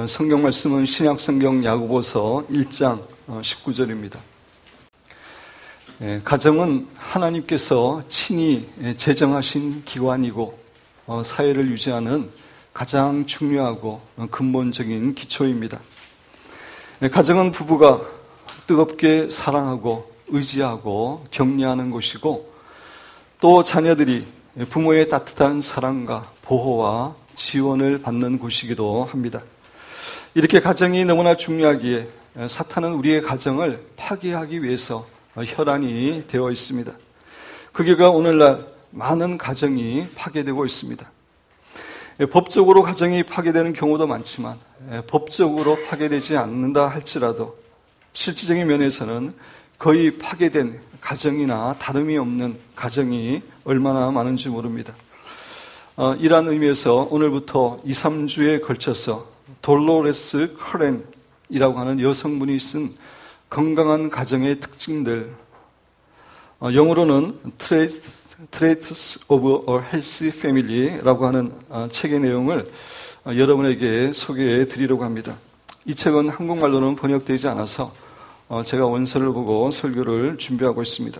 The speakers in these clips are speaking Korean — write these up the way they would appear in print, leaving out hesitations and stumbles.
성경 말씀은 신약성경 야고보서 1장 19절입니다. 가정은 하나님께서 친히 제정하신 기관이고 사회를 유지하는 가장 중요하고 근본적인 기초입니다. 가정은 부부가 뜨겁게 사랑하고 의지하고 격려하는 곳이고, 또 자녀들이 부모의 따뜻한 사랑과 보호와 지원을 받는 곳이기도 합니다. 이렇게 가정이 너무나 중요하기에 사탄은 우리의 가정을 파괴하기 위해서 혈안이 되어 있습니다. 그 결과 오늘날 많은 가정이 파괴되고 있습니다. 법적으로 가정이 파괴되는 경우도 많지만 법적으로 파괴되지 않는다 할지라도 실질적인 면에서는 거의 파괴된 가정이나 다름이 없는 가정이 얼마나 많은지 모릅니다. 이러한 의미에서 오늘부터 2, 3주에 걸쳐서 돌로레스 커렌이라고 하는 여성분이 쓴 건강한 가정의 특징들, 영어로는 Traits of a Healthy Family라고 하는 책의 내용을 여러분에게 소개해 드리려고 합니다. 이 책은 한국말로는 번역되지 않아서 제가 원서를 보고 설교를 준비하고 있습니다.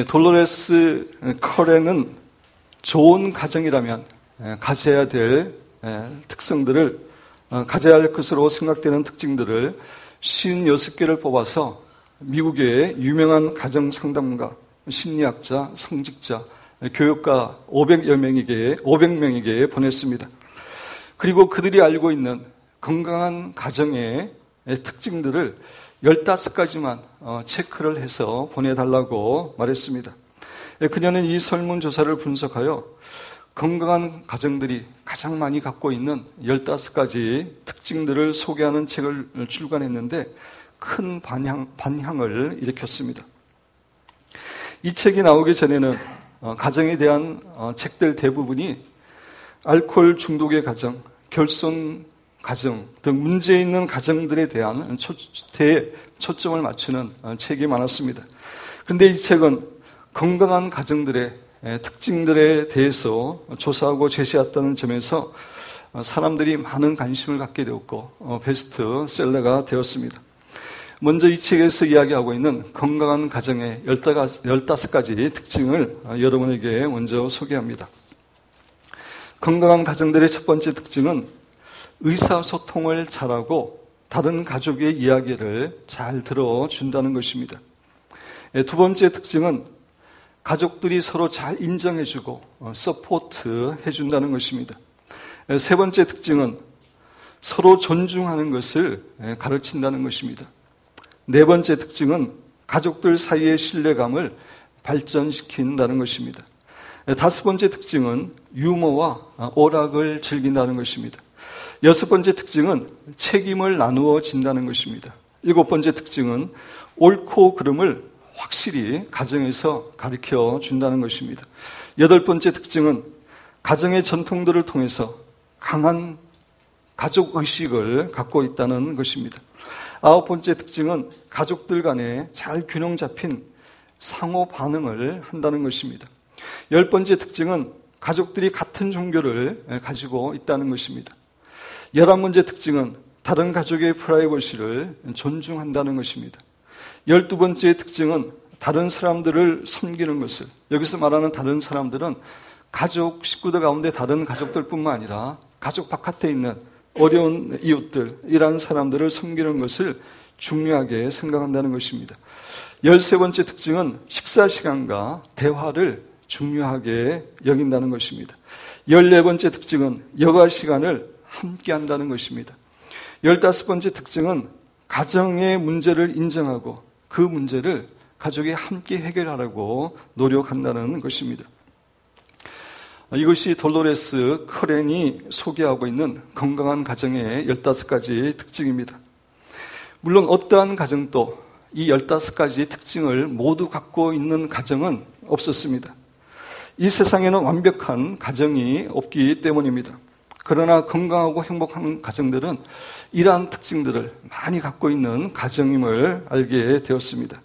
돌로레스 커렌은 좋은 가정이라면 가져야 될 특성들을, 가져야 할 것으로 생각되는 특징들을 56개를 뽑아서 미국의 유명한 가정상담가, 심리학자, 성직자, 교육가 500명에게 보냈습니다. 그리고 그들이 알고 있는 건강한 가정의 특징들을 15가지만 체크를 해서 보내달라고 말했습니다. 그녀는 이 설문조사를 분석하여 건강한 가정들이 가장 많이 갖고 있는 15가지 특징들을 소개하는 책을 출간했는데 큰 반향을 일으켰습니다. 이 책이 나오기 전에는 가정에 대한 책들 대부분이 알코올 중독의 가정, 결손 가정 등 문제 있는 가정들에 대한 초점을 맞추는 책이 많았습니다. 그런데 이 책은 건강한 가정들의 특징들에 대해서 조사하고 제시했다는 점에서 사람들이 많은 관심을 갖게 되었고 베스트셀러가 되었습니다. 먼저 이 책에서 이야기하고 있는 건강한 가정의 15가지 특징을 여러분에게 먼저 소개합니다. 건강한 가정들의 첫 번째 특징은 의사소통을 잘하고 다른 가족의 이야기를 잘 들어준다는 것입니다. 두 번째 특징은 가족들이 서로 잘 인정해주고 서포트 해준다는 것입니다. 세 번째 특징은 서로 존중하는 것을 가르친다는 것입니다. 네 번째 특징은 가족들 사이의 신뢰감을 발전시킨다는 것입니다. 다섯 번째 특징은 유머와 오락을 즐긴다는 것입니다. 여섯 번째 특징은 책임을 나누어진다는 것입니다. 일곱 번째 특징은 옳고 그름을 확실히 가정에서 가르쳐 준다는 것입니다. 여덟 번째 특징은 가정의 전통들을 통해서 강한 가족 의식을 갖고 있다는 것입니다. 아홉 번째 특징은 가족들 간에 잘 균형 잡힌 상호 반응을 한다는 것입니다. 열 번째 특징은 가족들이 같은 종교를 가지고 있다는 것입니다. 11번째 특징은 다른 가족의 프라이버시를 존중한다는 것입니다. 12번째 특징은 다른 사람들을 섬기는 것을, 여기서 말하는 다른 사람들은 가족 식구들 가운데 다른 가족들뿐만 아니라 가족 바깥에 있는 어려운 이웃들, 이런 사람들을 섬기는 것을 중요하게 생각한다는 것입니다. 13번째 특징은 식사 시간과 대화를 중요하게 여긴다는 것입니다. 14번째 특징은 여가 시간을 함께 한다는 것입니다. 15번째 특징은 가정의 문제를 인정하고 그 문제를 가족이 함께 해결하려고 노력한다는 것입니다. 이것이 돌로레스 커렌이 소개하고 있는 건강한 가정의 15가지 특징입니다. 물론 어떠한 가정도 이 15가지 특징을 모두 갖고 있는 가정은 없었습니다. 이 세상에는 완벽한 가정이 없기 때문입니다. 그러나 건강하고 행복한 가정들은 이러한 특징들을 많이 갖고 있는 가정임을 알게 되었습니다.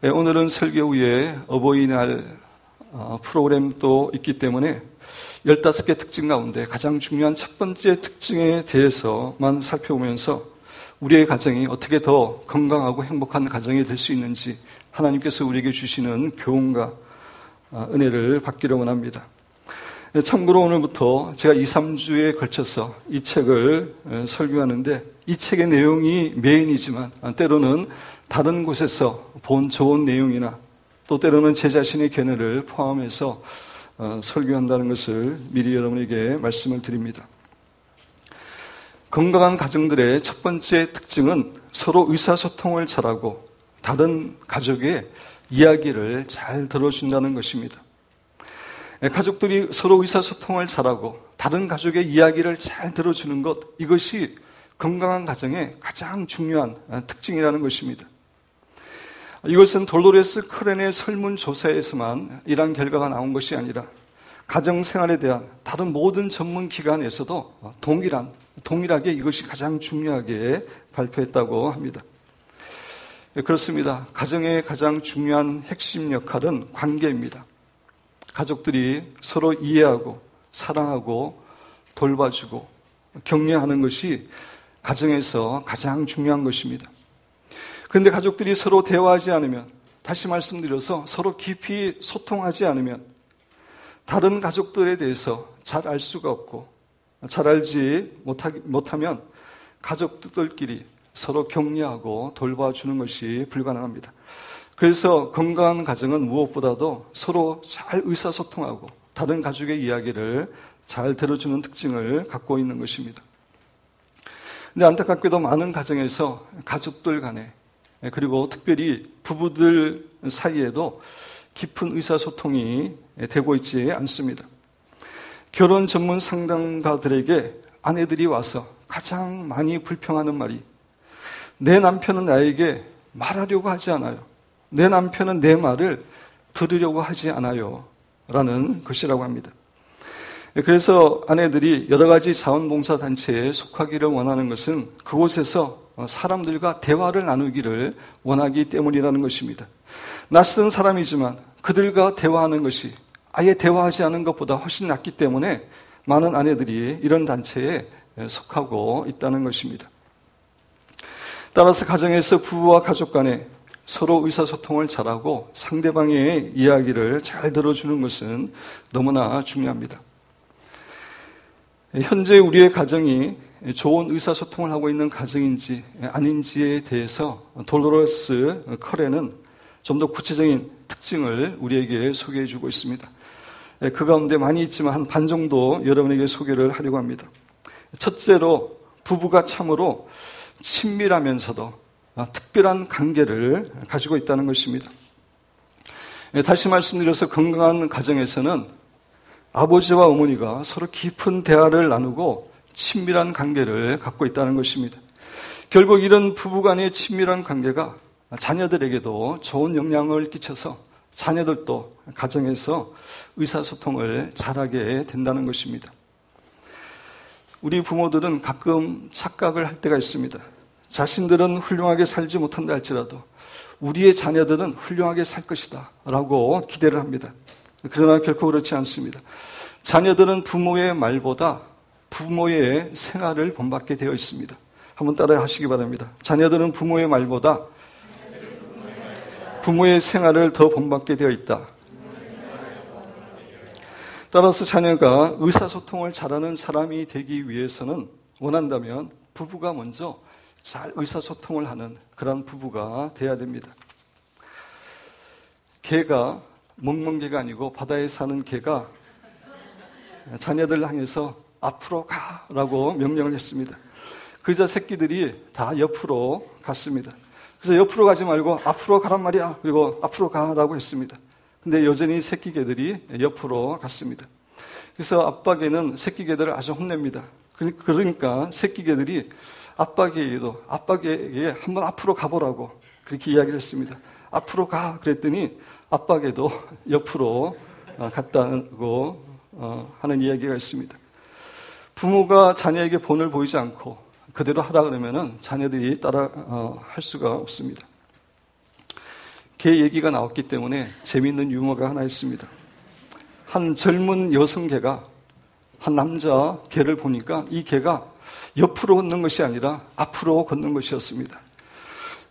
오늘은 설교 후에 어버이날 프로그램도 있기 때문에 15개 특징 가운데 가장 중요한 첫 번째 특징에 대해서만 살펴보면서 우리의 가정이 어떻게 더 건강하고 행복한 가정이 될 수 있는지 하나님께서 우리에게 주시는 교훈과 은혜를 받기를 원합니다. 참고로 오늘부터 제가 2, 3주에 걸쳐서 이 책을 설교하는데 이 책의 내용이 메인이지만 때로는 다른 곳에서 본 좋은 내용이나 또 때로는 제 자신의 견해를 포함해서 설교한다는 것을 미리 여러분에게 말씀을 드립니다. 건강한 가정들의 첫 번째 특징은 서로 의사소통을 잘하고 다른 가족의 이야기를 잘 들어준다는 것입니다. 가족들이 서로 의사소통을 잘하고 다른 가족의 이야기를 잘 들어주는 것, 이것이 건강한 가정의 가장 중요한 특징이라는 것입니다. 이것은 돌로레스 커렌의 설문조사에서만 이러한 결과가 나온 것이 아니라 가정생활에 대한 다른 모든 전문기관에서도 동일하게 이것이 가장 중요하게 발표했다고 합니다. 그렇습니다. 가정의 가장 중요한 핵심 역할은 관계입니다. 가족들이 서로 이해하고 사랑하고 돌봐주고 격려하는 것이 가정에서 가장 중요한 것입니다. 그런데 가족들이 서로 대화하지 않으면, 다시 말씀드려서 서로 깊이 소통하지 않으면 다른 가족들에 대해서 잘 알 수가 없고 잘 알지 못하면 가족들끼리 서로 격려하고 돌봐주는 것이 불가능합니다. 그래서 건강한 가정은 무엇보다도 서로 잘 의사소통하고 다른 가족의 이야기를 잘 들어주는 특징을 갖고 있는 것입니다. 근데 안타깝게도 많은 가정에서 가족들 간에, 그리고 특별히 부부들 사이에도 깊은 의사소통이 되고 있지 않습니다. 결혼 전문 상담가들에게 아내들이 와서 가장 많이 불평하는 말이, 내 남편은 나에게 말하려고 하지 않아요. 내 남편은 내 말을 들으려고 하지 않아요. 라는 것이라고 합니다. 그래서 아내들이 여러 가지 자원봉사단체에 속하기를 원하는 것은 그곳에서 사람들과 대화를 나누기를 원하기 때문이라는 것입니다. 낯선 사람이지만 그들과 대화하는 것이 아예 대화하지 않은 것보다 훨씬 낫기 때문에 많은 아내들이 이런 단체에 속하고 있다는 것입니다. 따라서 가정에서 부부와 가족 간에 서로 의사소통을 잘하고 상대방의 이야기를 잘 들어주는 것은 너무나 중요합니다. 현재 우리의 가정이 좋은 의사소통을 하고 있는 가정인지 아닌지에 대해서 돌로레스 커렌은 좀 더 구체적인 특징을 우리에게 소개해 주고 있습니다. 그 가운데 많이 있지만 한 반 정도 여러분에게 소개를 하려고 합니다. 첫째로, 부부가 참으로 친밀하면서도 특별한 관계를 가지고 있다는 것입니다. 다시 말씀드려서 건강한 가정에서는 아버지와 어머니가 서로 깊은 대화를 나누고 친밀한 관계를 갖고 있다는 것입니다. 결국 이런 부부간의 친밀한 관계가 자녀들에게도 좋은 영향을 끼쳐서 자녀들도 가정에서 의사소통을 잘하게 된다는 것입니다. 우리 부모들은 가끔 착각을 할 때가 있습니다. 자신들은 훌륭하게 살지 못한다 할지라도 우리의 자녀들은 훌륭하게 살 것이다 라고 기대를 합니다. 그러나 결코 그렇지 않습니다. 자녀들은 부모의 말보다 부모의 생활을 본받게 되어 있습니다. 한번 따라 하시기 바랍니다. 자녀들은 부모의 말보다 부모의 생활을 더 본받게 되어 있다. 따라서 자녀가 의사소통을 잘하는 사람이 되기 위해서는, 원한다면 부부가 먼저 잘 의사소통을 하는 그런 부부가 돼야 됩니다. 개가, 멍멍개가 아니고 바다에 사는 개가 자녀들을 향해서 앞으로 가라고 명령을 했습니다. 그러자 새끼들이 다 옆으로 갔습니다. 그래서 옆으로 가지 말고 앞으로 가란 말이야. 그리고 앞으로 가라고 했습니다. 근데 여전히 새끼 개들이 옆으로 갔습니다. 그래서 아빠 개는 새끼 개들을 아주 혼냅니다. 그러니까 새끼 개들이 아빠 개에게 한번 앞으로 가보라고 그렇게 이야기를 했습니다. 앞으로 가 그랬더니 아빠 개도 옆으로 갔다고 하는 이야기가 있습니다. 부모가 자녀에게 본을 보이지 않고 그대로 하라 그러면은 자녀들이 따라 할 수가 없습니다. 개 얘기가 나왔기 때문에 재미있는 유머가 하나 있습니다. 한 젊은 여성 개가 한 남자 개를 보니까 이 개가 옆으로 걷는 것이 아니라 앞으로 걷는 것이었습니다.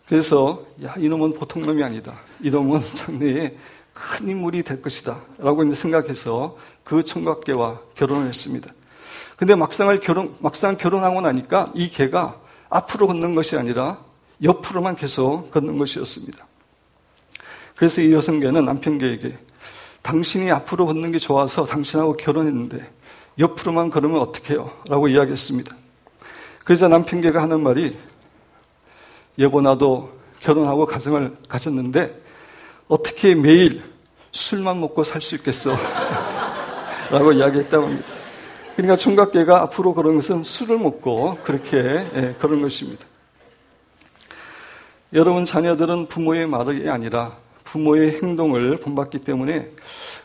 그래서 이놈은 보통 놈이 아니다. 이놈은 장래에 큰 인물이 될 것이다 라고 이제 생각해서 그 청각개와 결혼을 했습니다. 근데 막상 결혼하고 나니까 이 개가 앞으로 걷는 것이 아니라 옆으로만 계속 걷는 것이었습니다. 그래서 이 여성개는 남편개에게 당신이 앞으로 걷는 게 좋아서 당신하고 결혼했는데 옆으로만 걸으면 어떡해요? 라고 이야기했습니다. 그래서 남편개가 하는 말이 여보 나도 결혼하고 가정을 가졌는데 어떻게 매일 술만 먹고 살 수 있겠어? 라고 이야기했다고 합니다. 그러니까 총각개가 앞으로 걸은 것은 술을 먹고 그렇게 걸은 것입니다. 여러분 자녀들은 부모의 말이 아니라 부모의 행동을 본받기 때문에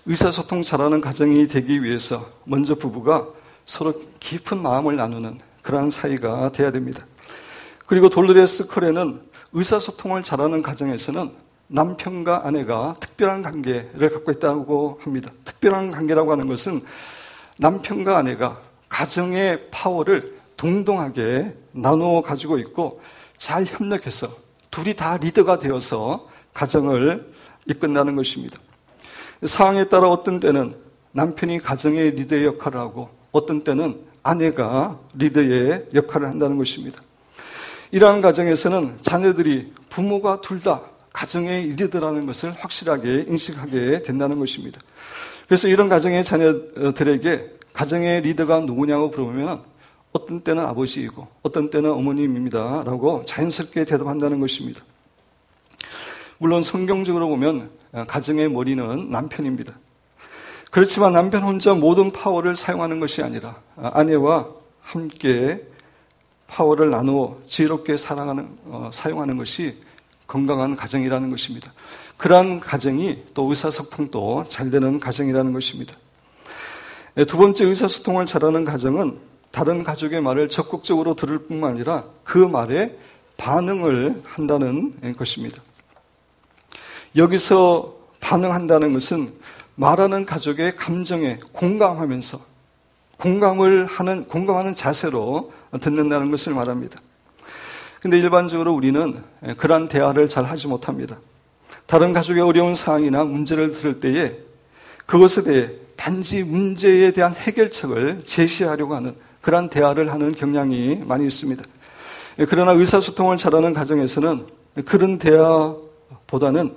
의사소통 잘하는 가정이 되기 위해서 먼저 부부가 서로 깊은 마음을 나누는 그러한 사이가 돼야 됩니다. 그리고 돌로레스 커레는 의사소통을 잘하는 가정에서는 남편과 아내가 특별한 관계를 갖고 있다고 합니다. 특별한 관계라고 하는 것은 남편과 아내가 가정의 파워를 동등하게 나누어 가지고 있고 잘 협력해서 둘이 다 리더가 되어서 가정을 이끈다는 것입니다. 상황에 따라 어떤 때는 남편이 가정의 리더의 역할을 하고 어떤 때는 아내가 리더의 역할을 한다는 것입니다. 이러한 가정에서는 자녀들이 부모가 둘 다 가정의 리더라는 것을 확실하게 인식하게 된다는 것입니다. 그래서 이런 가정의 자녀들에게 가정의 리더가 누구냐고 물어보면 어떤 때는 아버지이고 어떤 때는 어머님입니다 라고 자연스럽게 대답한다는 것입니다. 물론 성경적으로 보면 가정의 머리는 남편입니다. 그렇지만 남편 혼자 모든 파워를 사용하는 것이 아니라 아내와 함께 파워를 나누어 지혜롭게 사용하는 것이 건강한 가정이라는 것입니다. 그러한 가정이 또 의사소통도 잘 되는 가정이라는 것입니다. 두 번째, 의사소통을 잘하는 가정은 다른 가족의 말을 적극적으로 들을 뿐만 아니라 그 말에 반응을 한다는 것입니다. 여기서 반응한다는 것은 말하는 가족의 감정에 공감하면서 공감하는 자세로 듣는다는 것을 말합니다. 근데 일반적으로 우리는 그러한 대화를 잘 하지 못합니다. 다른 가족의 어려운 사항이나 문제를 들을 때에 그것에 대해 단지 문제에 대한 해결책을 제시하려고 하는 그러한 대화를 하는 경향이 많이 있습니다. 그러나 의사소통을 잘하는 가정에서는 그런 대화보다는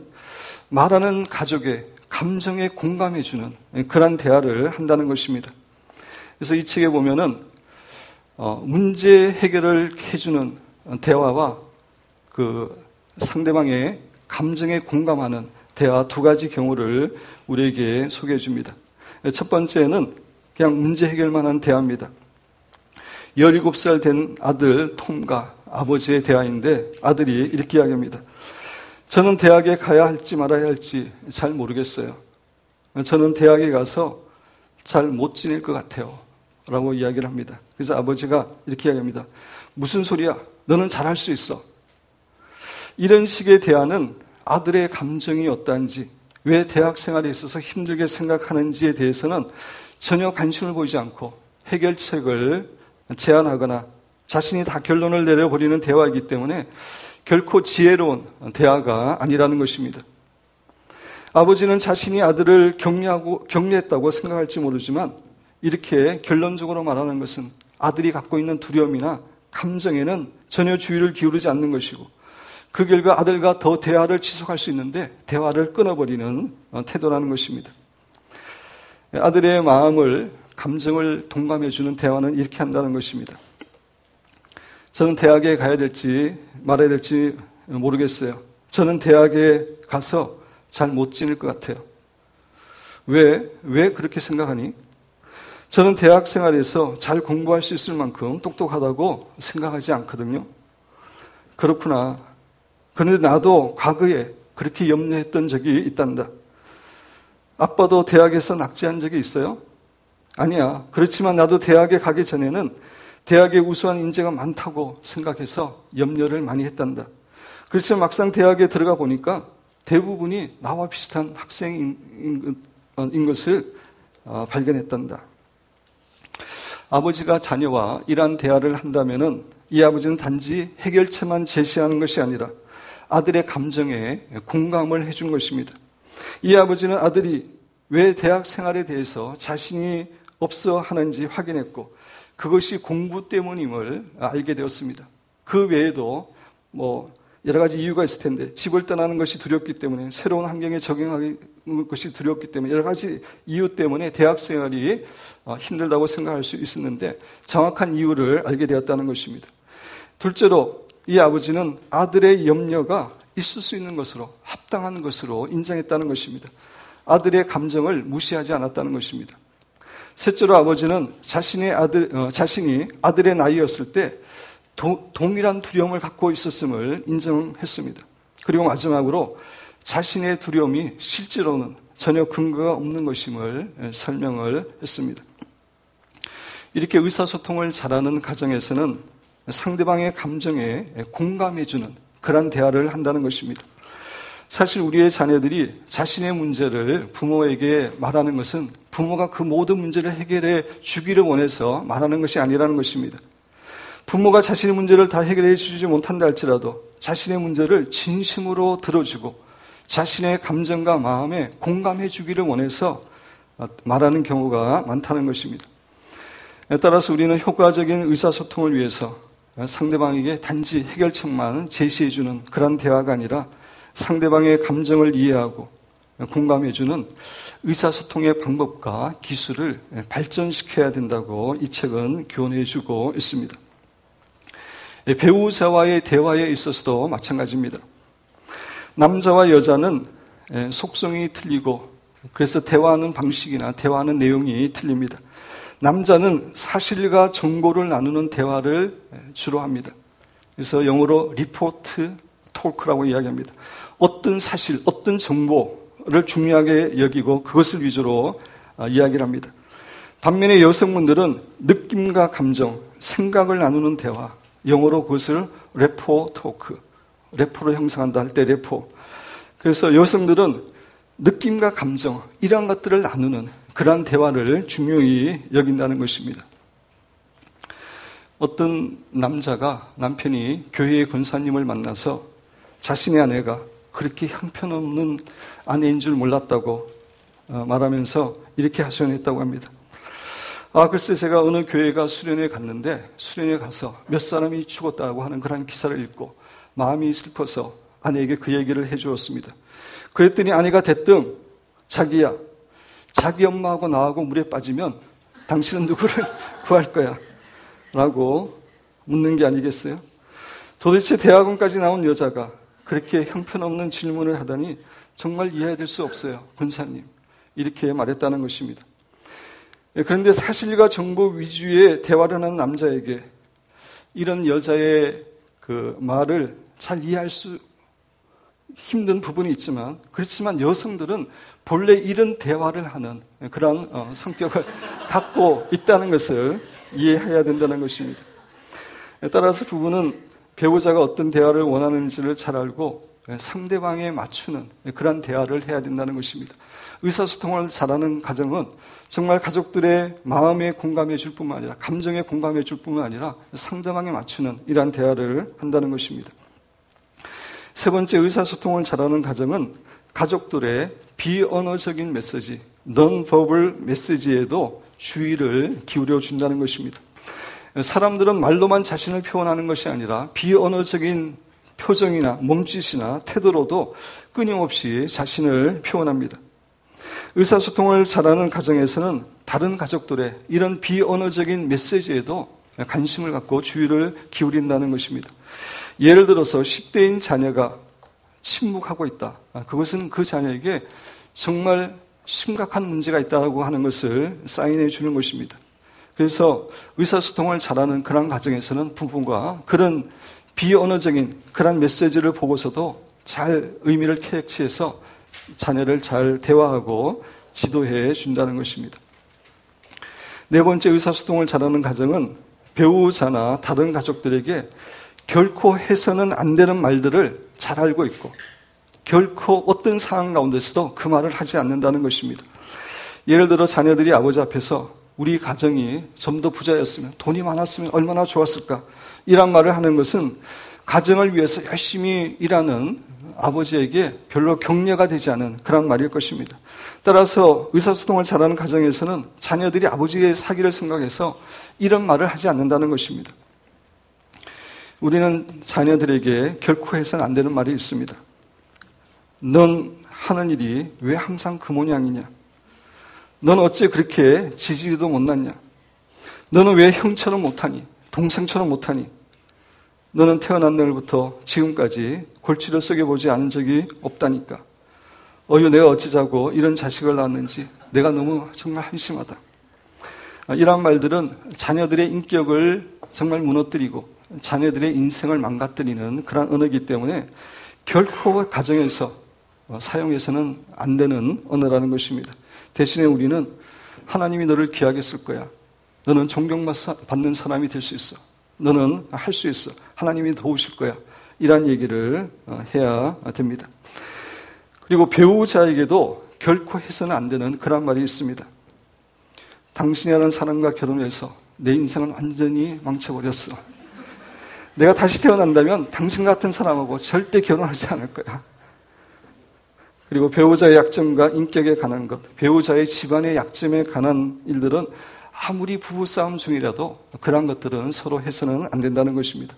말하는 가족의 감정에 공감해주는 그러한 대화를 한다는 것입니다. 그래서 이 책에 보면은 문제 해결을 해주는 대화와 그 상대방의 감정에 공감하는 대화 두 가지 경우를 우리에게 소개해 줍니다. 첫 번째는 그냥 문제 해결만 한 대화입니다. 17살 된 아들 톰과 아버지의 대화인데 아들이 이렇게 이야기합니다. 저는 대학에 가야 할지 말아야 할지 잘 모르겠어요. 저는 대학에 가서 잘 못 지낼 것 같아요. 라고 이야기를 합니다. 그래서 아버지가 이렇게 이야기합니다. 무슨 소리야? 너는 잘할 수 있어. 이런 식의 대화는 아들의 감정이 어떠한지, 왜 대학 생활에 있어서 힘들게 생각하는지에 대해서는 전혀 관심을 보이지 않고 해결책을 제안하거나 자신이 다 결론을 내려버리는 대화이기 때문에 결코 지혜로운 대화가 아니라는 것입니다. 아버지는 자신이 아들을 격려했다고 생각할지 모르지만 이렇게 결론적으로 말하는 것은 아들이 갖고 있는 두려움이나 감정에는 전혀 주의를 기울이지 않는 것이고 그 결과 아들과 더 대화를 지속할 수 있는데 대화를 끊어버리는 태도라는 것입니다. 아들의 마음을, 감정을 동감해주는 대화는 이렇게 한다는 것입니다. 저는 대학에 가야 될지 말아야 될지 모르겠어요. 저는 대학에 가서 잘 못 지낼 것 같아요. 왜 그렇게 생각하니? 저는 대학 생활에서 잘 공부할 수 있을 만큼 똑똑하다고 생각하지 않거든요. 그렇구나. 그런데 나도 과거에 그렇게 염려했던 적이 있단다. 아빠도 대학에서 낙제한 적이 있어요? 아니야. 그렇지만 나도 대학에 가기 전에는 대학에 우수한 인재가 많다고 생각해서 염려를 많이 했단다. 그렇지만 막상 대학에 들어가 보니까 대부분이 나와 비슷한 학생인 것을 발견했단다. 아버지가 자녀와 이러한 대화를 한다면은 이 아버지는 단지 해결책만 제시하는 것이 아니라 아들의 감정에 공감을 해준 것입니다. 이 아버지는 아들이 왜 대학 생활에 대해서 자신이 없어 하는지 확인했고 그것이 공부 때문임을 알게 되었습니다. 그 외에도 여러 가지 이유가 있을 텐데 집을 떠나는 것이 두렵기 때문에 새로운 환경에 적응하는 것이 두렵기 때문에 여러 가지 이유 때문에 대학 생활이 힘들다고 생각할 수 있었는데 정확한 이유를 알게 되었다는 것입니다. 둘째로 이 아버지는 아들의 염려가 있을 수 있는 것으로 합당한 것으로 인정했다는 것입니다. 아들의 감정을 무시하지 않았다는 것입니다. 셋째로 아버지는 자신이 아들의 나이였을 때 동일한 두려움을 갖고 있었음을 인정했습니다. 그리고 마지막으로 자신의 두려움이 실제로는 전혀 근거가 없는 것임을 설명을 했습니다. 이렇게 의사소통을 잘하는 가정에서는 상대방의 감정에 공감해주는 그런 대화를 한다는 것입니다. 사실 우리의 자녀들이 자신의 문제를 부모에게 말하는 것은 부모가 그 모든 문제를 해결해 주기를 원해서 말하는 것이 아니라는 것입니다. 부모가 자신의 문제를 다 해결해 주지 못한다 할지라도 자신의 문제를 진심으로 들어주고 자신의 감정과 마음에 공감해 주기를 원해서 말하는 경우가 많다는 것입니다. 따라서 우리는 효과적인 의사소통을 위해서 상대방에게 단지 해결책만 제시해 주는 그런 대화가 아니라 상대방의 감정을 이해하고 공감해 주는 의사소통의 방법과 기술을 발전시켜야 된다고 이 책은 교훈해 주고 있습니다. 배우자와의 대화에 있어서도 마찬가지입니다. 남자와 여자는 속성이 틀리고 그래서 대화하는 방식이나 대화하는 내용이 틀립니다. 남자는 사실과 정보를 나누는 대화를 주로 합니다. 그래서 영어로 리포트 토크라고 이야기합니다. 어떤 사실, 어떤 정보를 중요하게 여기고 그것을 위주로 이야기를 합니다. 반면에 여성분들은 느낌과 감정, 생각을 나누는 대화, 영어로 그것을 레포 토크, 레포로 형성한다 할 때 레포. 그래서 여성들은 느낌과 감정, 이러한 것들을 나누는 그러한 대화를 중요히 여긴다는 것입니다. 어떤 남편이 교회의 권사님을 만나서 자신의 아내가 그렇게 형편없는 아내인 줄 몰랐다고 말하면서 이렇게 하소연했다고 합니다. 글쎄 제가 어느 교회가 수련회 갔는데 수련회 가서 몇 사람이 죽었다고 하는 그런 기사를 읽고 마음이 슬퍼서 아내에게 그 얘기를 해주었습니다. 그랬더니 아내가 대뜸 자기야, 자기 엄마하고 나하고 물에 빠지면 당신은 누구를 구할 거야? 라고 묻는 게 아니겠어요? 도대체 대학원까지 나온 여자가 그렇게 형편없는 질문을 하다니 정말 이해될 수 없어요. 권사님. 이렇게 말했다는 것입니다. 그런데 사실과 정보 위주의 대화를 하는 남자에게 이런 여자의 그 말을 잘 이해할 수 힘든 부분이 있지만 그렇지만 여성들은 본래 이런 대화를 하는 그런 성격을 갖고 있다는 것을 이해해야 된다는 것입니다. 따라서 부부는 배우자가 어떤 대화를 원하는지를 잘 알고 상대방에 맞추는 그런 대화를 해야 된다는 것입니다. 의사소통을 잘하는 가정은 정말 가족들의 마음에 공감해 줄 뿐만 아니라 감정에 공감해 줄 뿐만 아니라 상대방에 맞추는 이러한 대화를 한다는 것입니다. 세 번째, 의사소통을 잘하는 가정은 가족들의 비언어적인 메시지, non-verbal 메시지에도 주의를 기울여 준다는 것입니다. 사람들은 말로만 자신을 표현하는 것이 아니라 비언어적인 표정이나 몸짓이나 태도로도 끊임없이 자신을 표현합니다. 의사소통을 잘하는 가정에서는 다른 가족들의 이런 비언어적인 메시지에도 관심을 갖고 주의를 기울인다는 것입니다. 예를 들어서 10대인 자녀가 침묵하고 있다. 그것은 그 자녀에게 정말 심각한 문제가 있다고 하는 것을 사인해 주는 것입니다. 그래서 의사소통을 잘하는 그런 가정에서는 부부가 그런 비언어적인 그런 메시지를 보고서도 잘 의미를 캐치해서 자녀를 잘 대화하고 지도해 준다는 것입니다. 네 번째, 의사소통을 잘하는 가정은 배우자나 다른 가족들에게 결코 해서는 안 되는 말들을 잘 알고 있고 결코 어떤 상황 가운데서도 그 말을 하지 않는다는 것입니다. 예를 들어 자녀들이 아버지 앞에서 우리 가정이 좀 더 부자였으면, 돈이 많았으면 얼마나 좋았을까. 이런 말을 하는 것은 가정을 위해서 열심히 일하는 아버지에게 별로 격려가 되지 않은 그런 말일 것입니다. 따라서 의사소통을 잘하는 가정에서는 자녀들이 아버지의 사기를 생각해서 이런 말을 하지 않는다는 것입니다. 우리는 자녀들에게 결코 해서는 안 되는 말이 있습니다. 넌 하는 일이 왜 항상 그 모양이냐? 넌 어째 그렇게 지지리도 못났냐? 너는 왜 형처럼 못하니? 동생처럼 못하니? 너는 태어난 날부터 지금까지 골치를 썩여보지 않은 적이 없다니까. 어휴, 내가 어찌자고 이런 자식을 낳았는지 내가 너무 정말 한심하다. 이런 말들은 자녀들의 인격을 정말 무너뜨리고 자녀들의 인생을 망가뜨리는 그런 언어이기 때문에 결코 가정에서 사용해서는 안 되는 언어라는 것입니다. 대신에 우리는 하나님이 너를 귀하게 쓸 거야. 너는 존경받는 사람이 될 수 있어. 너는 할 수 있어. 하나님이 도우실 거야. 이런 얘기를 해야 됩니다. 그리고 배우자에게도 결코 해서는 안 되는 그런 말이 있습니다. 당신이라는 사람과 결혼해서 내 인생은 완전히 망쳐버렸어. 내가 다시 태어난다면 당신 같은 사람하고 절대 결혼하지 않을 거야. 그리고 배우자의 약점과 인격에 관한 것, 배우자의 집안의 약점에 관한 일들은 아무리 부부싸움 중이라도 그런 것들은 서로 해서는 안 된다는 것입니다.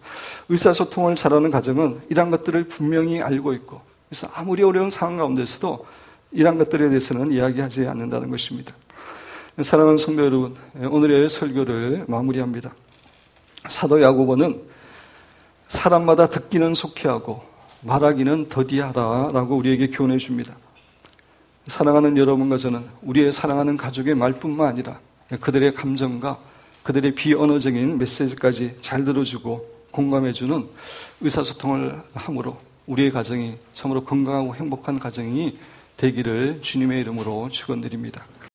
의사소통을 잘하는 가정은 이런 것들을 분명히 알고 있고, 그래서 아무리 어려운 상황 가운데서도 이런 것들에 대해서는 이야기하지 않는다는 것입니다. 사랑하는 성도 여러분, 오늘의 설교를 마무리합니다. 사도 야고보는 사람마다 듣기는 속히 하고 말하기는 더디하라 라고 우리에게 교훈해 줍니다. 사랑하는 여러분과 저는 우리의 사랑하는 가족의 말뿐만 아니라 그들의 감정과 그들의 비언어적인 메시지까지 잘 들어주고 공감해주는 의사소통을 함으로 우리의 가정이 참으로 건강하고 행복한 가정이 되기를 주님의 이름으로 축원드립니다.